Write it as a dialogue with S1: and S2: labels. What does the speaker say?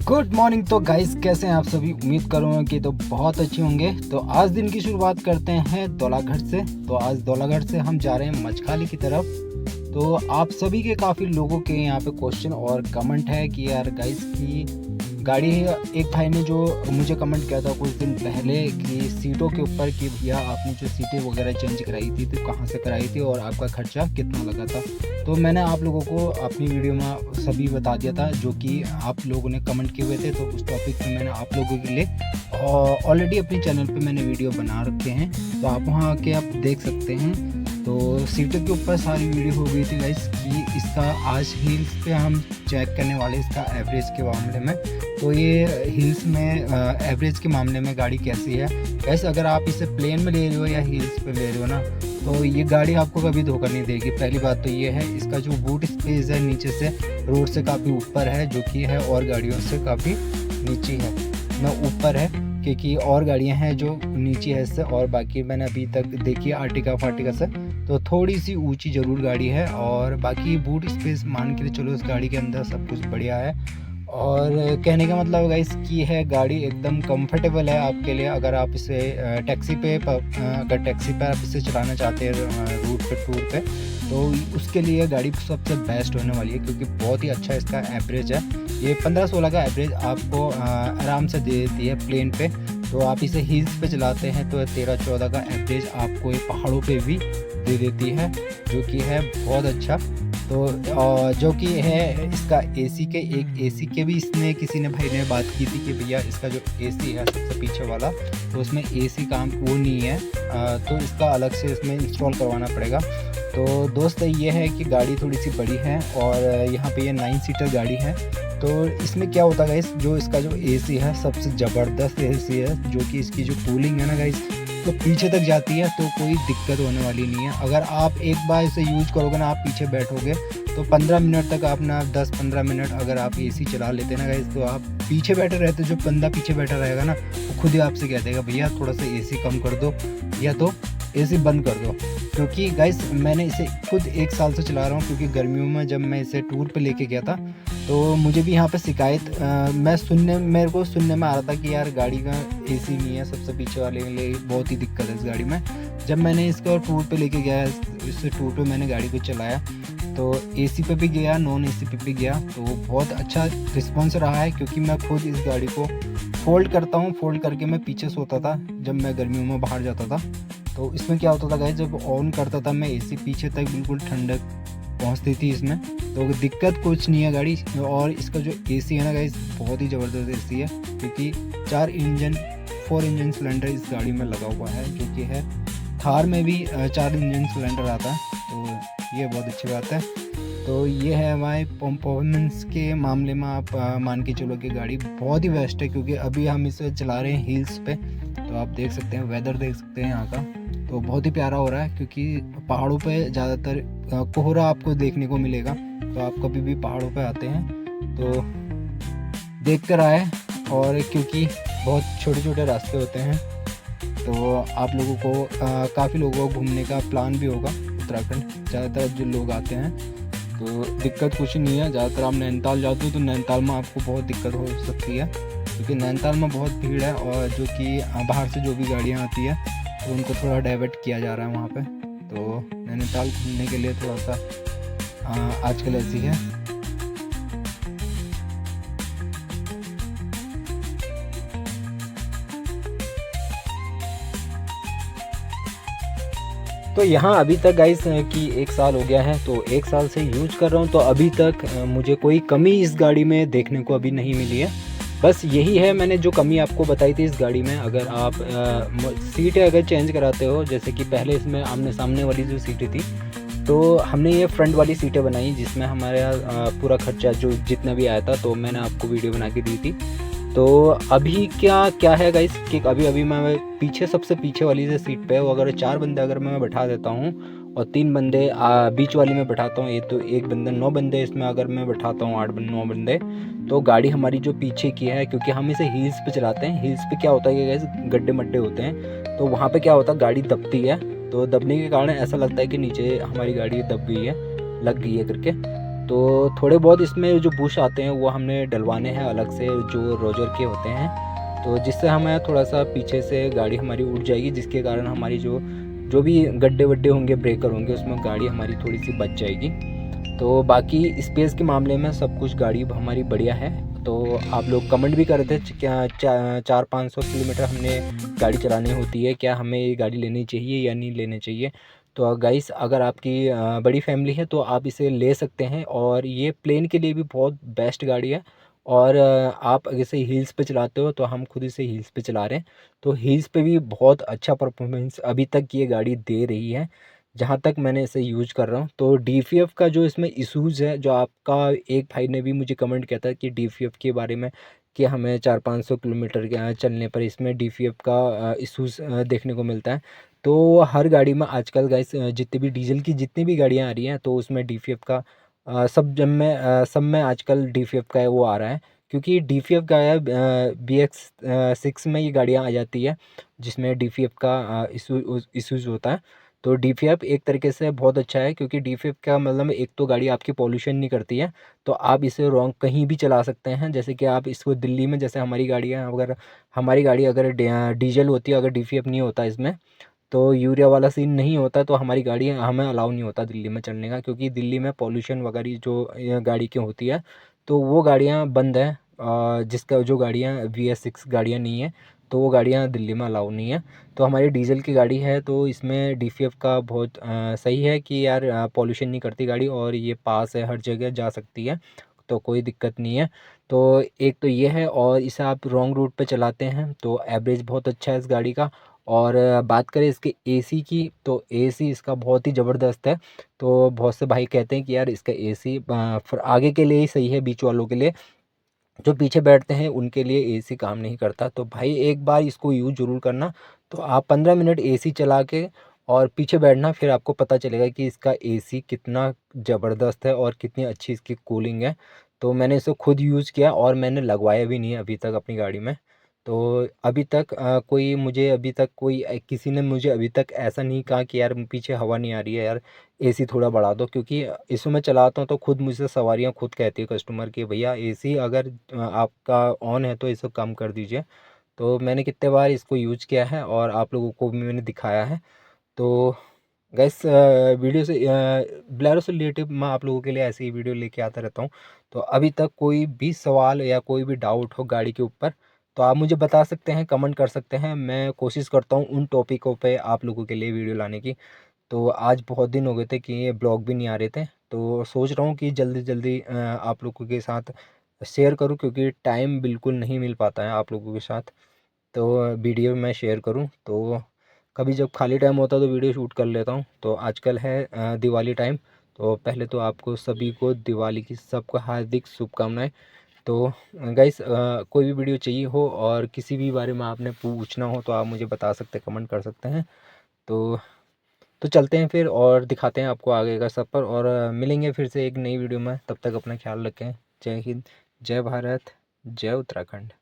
S1: Good morning. तो guys कैसे हैं आप सभी? उम्मीद करूँगा कि तो बहुत अच्छे होंगे। तो आज दिन की शुरुआत करते हैं धौलाघाट से। तो आज धौलाघाट से हम जा रहे हैं मचखाली की तरफ। तो आप सभी के काफ़ी लोगों के यहाँ पे क्वेश्चन और कमेंट है कि यार गाइस की गाड़ी है। एक भाई ने जो मुझे कमेंट किया था कुछ दिन पहले कि सीटों के ऊपर कि भैया आपने जो सीटें वगैरह चेंज कराई थी तो कहाँ से कराई थी और आपका खर्चा कितना लगा था। तो मैंने आप लोगों को अपनी वीडियो में सभी बता दिया था जो कि आप लोगों ने कमेंट किए हुए थे। तो उस टॉपिक पे मैंने आप लोगों के लिए ऑलरेडी अपने चैनल पे मैंने वीडियो बना रखे हैं, तो आप वहाँ आके आप देख सकते हैं। तो सीटों के ऊपर सारी वीडियो हो गई थी गाइस कि इसका आज हिल्स पे हम चेक करने वाले इसका एवरेज के मामले में। तो ये हिल्स में एवरेज के मामले में गाड़ी कैसी है गाइस। अगर आप इसे प्लेन में ले रहे हो या हिल्स पे ले रहे हो ना, तो ये गाड़ी आपको कभी धोखा नहीं देगी। पहली बात तो ये है, इसका जो बूट स्पेस है नीचे से रोड से काफ़ी ऊपर है, जो कि है और गाड़ियों से काफ़ी नीचे है ना, ऊपर है क्योंकि और गाड़ियां हैं जो नीचे है इससे। और बाकी मैंने अभी तक देखी आर्टिका फार्टिका से, तो थोड़ी सी ऊंची ज़रूर गाड़ी है। और बाकी बूट स्पेस मान के चलो इस गाड़ी के अंदर सब कुछ बढ़िया है। और कहने का मतलब गाइस की है गाड़ी एकदम कंफर्टेबल है आपके लिए। अगर आप इसे टैक्सी पे अगर टैक्सी पे आप इसे चलाना चाहते हैं रूट पे टूर पे, तो उसके लिए गाड़ी सबसे बेस्ट होने वाली है क्योंकि बहुत ही अच्छा इसका एवरेज है। ये 15-16 का एवरेज आपको आराम से दे देती है प्लेन पे। तो आप इसे हिल्स पे चलाते हैं तो 13-14 का एवरेज आपको ये पहाड़ों पे भी दे देती है, जो कि है बहुत अच्छा। तो जो कि है इसका एसी के भी इसने किसी ने भाई ने बात की थी कि भैया इसका जो एसी है सबसे पीछे वाला, तो उसमें एसी काम वो नहीं है, तो इसका अलग से इसमें इंस्टॉल करवाना पड़ेगा। तो दोस्त ये है कि गाड़ी थोड़ी सी बड़ी है और यहाँ पे ये 9 सीटर गाड़ी है। तो इसमें क्या होता है गाइस, जो इसका जो एसी है सबसे ज़बरदस्त एसी है, जो कि इसकी जो कूलिंग है ना गाइस तो पीछे तक जाती है, तो कोई दिक्कत होने वाली नहीं है। अगर आप एक बार इसे यूज़ करोगे ना, आप पीछे बैठोगे तो 15 मिनट तक आप ना 10-15 मिनट अगर आप एसी चला लेते ना गाइस, तो आप पीछे बैठे रहते, जो बंदा पीछे बैठा रहेगा ना वो खुद ही आपसे कह देगा भैया थोड़ा सा एसी कम कर दो या तो एसी बंद कर दो। क्योंकि गाइस मैंने इसे खुद 1 साल से चला रहा हूँ, क्योंकि गर्मियों में जब मैं इसे टूर पे लेके गया था तो मुझे भी यहाँ पे शिकायत मेरे को सुनने में आ रहा था कि यार गाड़ी का एसी नहीं है, सबसे पीछे वाले के लिए बहुत ही दिक्कत है इस गाड़ी में। जब मैंने इसको टूर पे लेके गया, इस टूर पे मैंने गाड़ी को चलाया तो एसी पे भी गया, नॉन एसी पे भी गया, तो बहुत अच्छा रिस्पॉन्स रहा है। क्योंकि मैं खुद इस गाड़ी को फोल्ड करता हूँ, फोल्ड करके मैं पीछे सोता था जब मैं गर्मियों में बाहर जाता था। तो इसमें क्या होता था गाइस, जब ऑन करता था मैं एसी, पीछे तक बिल्कुल ठंडक पहुंचती थी इसमें, तो दिक्कत कुछ नहीं है गाड़ी। और इसका जो एसी है ना गाइस बहुत ही ज़बरदस्त एसी है, क्योंकि 4 इंजन सिलेंडर इस गाड़ी में लगा हुआ है, जो कि है थार में भी 4 इंजन सिलेंडर आता है, तो ये बहुत अच्छी बात है। तो ये है हमारे परफॉर्मेंस के मामले में आप मान के चलो कि गाड़ी बहुत ही बेस्ट है। क्योंकि अभी हम इसे चला रहे हैं हिल्स पे, तो आप देख सकते हैं वेदर देख सकते हैं यहाँ का, तो बहुत ही प्यारा हो रहा है। क्योंकि पहाड़ों पे ज़्यादातर कोहरा आपको देखने को मिलेगा, तो आप कभी भी पहाड़ों पे आते हैं तो देख कर आए। और क्योंकि बहुत छोटे छोटे रास्ते होते हैं, तो आप लोगों को काफ़ी लोगों को घूमने का प्लान भी होगा उत्तराखंड, ज़्यादातर जो लोग आते हैं तो दिक्कत कुछ नहीं है। ज़्यादातर आप नैनीताल जाते हो तो नैनीताल में आपको बहुत दिक्कत हो सकती है, क्योंकि नैनीताल में बहुत भीड़ है और जो कि बाहर से जो भी गाड़ियाँ आती है तो उनको थोड़ा डाइवर्ट किया जा रहा है वहाँ पे। तो नैनीताल घूमने के लिए थोड़ा सा आजकल ऐसी है। तो यहाँ अभी तक गाइस कि 1 साल हो गया है, तो 1 साल से यूज कर रहा हूँ, तो अभी तक मुझे कोई कमी इस गाड़ी में देखने को अभी नहीं मिली है। बस यही है मैंने जो कमी आपको बताई थी इस गाड़ी में। अगर आप सीटें अगर चेंज कराते हो, जैसे कि पहले इसमें आमने सामने वाली जो सीटें थी, तो हमने ये फ्रंट वाली सीटें बनाई जिसमें हमारा पूरा खर्चा जो जितना भी आया था, तो मैंने आपको वीडियो बना के दी थी। तो अभी क्या है गाइस कि अभी मैं पीछे सबसे पीछे वाली जो सीट पे वो अगर 4 बंदे अगर मैं बैठा देता हूँ और 3 बंदे बीच वाली में बैठाता हूँ, ये तो 1 बंदा 9 बंदे इसमें अगर मैं बैठाता हूँ 8-9 बंदे, तो गाड़ी हमारी जो पीछे की है, क्योंकि हम इसे हिल्स पे चलाते हैं। हिल्स पे क्या होता है कि गाइस गड्ढे मड्ढे होते हैं, तो वहाँ पे क्या होता है गाड़ी दबती है, तो दबने के कारण ऐसा लगता है कि नीचे हमारी गाड़ी दब गई है, लग गई है करके। तो थोड़े बहुत इसमें जो बुश आते हैं वो हमने डलवाने हैं अलग से, जो रोजर के होते हैं, तो जिससे हमें थोड़ा सा पीछे से गाड़ी हमारी उठ जाएगी, जिसके कारण हमारी जो जो भी गड्ढे वड्ढे होंगे, ब्रेकर होंगे, उसमें गाड़ी हमारी थोड़ी सी बच जाएगी। तो बाकी स्पेस के मामले में सब कुछ गाड़ी हमारी बढ़िया है। तो आप लोग कमेंट भी कर रहे थे क्या 400-500 किलोमीटर हमने गाड़ी चलानी होती है, क्या हमें ये गाड़ी लेनी चाहिए या नहीं लेनी चाहिए। तो गाइस, अगर आपकी बड़ी फैमिली है तो आप इसे ले सकते हैं, और ये प्लेन के लिए भी बहुत बेस्ट गाड़ी है। और आप जैसे हिल्स पे चलाते हो, तो हम खुद इसे हिल्स पे चला रहे हैं, तो हिल्स पे भी बहुत अच्छा परफॉर्मेंस अभी तक ये गाड़ी दे रही है, जहाँ तक मैंने इसे यूज कर रहा हूँ। तो DPF का जो इसमें इशूज़ है, जो आपका एक भाई ने भी मुझे कमेंट किया था कि DPF के बारे में, कि हमें 400-500 किलोमीटर के चलने पर इसमें DPF का इशूज़ देखने को मिलता है। तो हर गाड़ी में आजकल गाइस, जितनी भी डीजल की जितनी भी गाड़ियाँ आ रही हैं, तो उसमें DPF का सब में आजकल DPF का है वो आ रहा है, क्योंकि DPF का है BX6 में ये गाड़ियाँ आ जाती है, जिसमें DPF का इशूज़ होता है। तो DPF एक तरीके से बहुत अच्छा है, क्योंकि DPF का मतलब एक तो गाड़ी आपकी पॉल्यूशन नहीं करती है, तो आप इसे रॉन्ग कहीं भी चला सकते हैं। जैसे कि आप इसको दिल्ली में, जैसे हमारी गाड़ियाँ, अगर हमारी गाड़ी अगर डीजल होती है, अगर DPF नहीं होता इसमें, तो यूरिया वाला सीन नहीं होता, तो हमारी गाड़ी हमें अलाउ नहीं होता दिल्ली में चलने का, क्योंकि दिल्ली में पॉल्यूशन वगैरह जो गाड़ी की होती है, तो वो गाड़ियाँ बंद हैं। जिसका जो गाड़ियाँ BS6 गाड़ियाँ नहीं है, तो वो गाड़ियाँ दिल्ली में अलाउ नहीं है। तो हमारी डीजल की गाड़ी है, तो इसमें DPF का बहुत सही है कि यार पॉल्यूशन नहीं करती गाड़ी, और ये पास है, हर जगह जा सकती है, तो कोई दिक्कत नहीं है। तो एक तो ये है, और इसे आप रॉन्ग रूट पे चलाते हैं तो एवरेज बहुत अच्छा है इस गाड़ी का। और बात करें इसके AC की, तो AC इसका बहुत ही ज़बरदस्त है। तो बहुत से भाई कहते हैं कि यार इसका AC फिर आगे के लिए ही सही है, बीच वालों के लिए, जो पीछे बैठते हैं उनके लिए AC काम नहीं करता। तो भाई एक बार इसको यूज़ ज़रूर करना। तो आप 15 मिनट AC चला के और पीछे बैठना, फिर आपको पता चलेगा कि इसका AC कितना ज़बरदस्त है और कितनी अच्छी इसकी कूलिंग है। तो मैंने इसे खुद यूज़ किया, और मैंने लगवाया भी नहीं है अभी तक अपनी गाड़ी में। तो अभी तक किसी ने मुझे अभी तक ऐसा नहीं कहा कि यार पीछे हवा नहीं आ रही है यार, AC थोड़ा बढ़ा दो, क्योंकि इसको मैं चलाता हूँ तो खुद मुझसे सवारियाँ खुद कहती है कस्टमर कि भैया AC अगर आपका ऑन है तो इसे कम कर दीजिए। तो मैंने कितने बार इसको यूज किया है, और आप लोगों को भी मैंने दिखाया है। तो गैस, वीडियो से बोलेरो से रिलेटिव मैं आप लोगों के लिए ऐसी ही वीडियो लेके आता रहता हूँ। तो अभी तक कोई भी सवाल या कोई भी डाउट हो गाड़ी के ऊपर, तो आप मुझे बता सकते हैं, कमेंट कर सकते हैं। मैं कोशिश करता हूँ उन टॉपिकों पे आप लोगों के लिए वीडियो लाने की। तो आज बहुत दिन हो गए थे कि ये ब्लॉग भी नहीं आ रहे थे, तो सोच रहा हूँ कि जल्दी जल्दी आप लोगों के साथ शेयर करूँ, क्योंकि टाइम बिल्कुल नहीं मिल पाता है आप लोगों के साथ। तो वीडियो मैं शेयर करूँ, तो कभी जब खाली टाइम होता है तो वीडियो शूट कर लेता हूँ। तो आजकल है दिवाली टाइम, तो पहले तो आपको सभी को दिवाली की सबको हार्दिक शुभकामनाएं। तो गाइस, कोई भी वीडियो चाहिए हो और किसी भी बारे में आपने पूछना हो, तो आप मुझे बता सकते हैं, कमेंट कर सकते हैं। तो चलते हैं फिर, और दिखाते हैं आपको आगे का सफ़र, और मिलेंगे फिर से एक नई वीडियो में। तब तक अपना ख्याल रखें। जय हिंद, जय भारत, जय उत्तराखंड।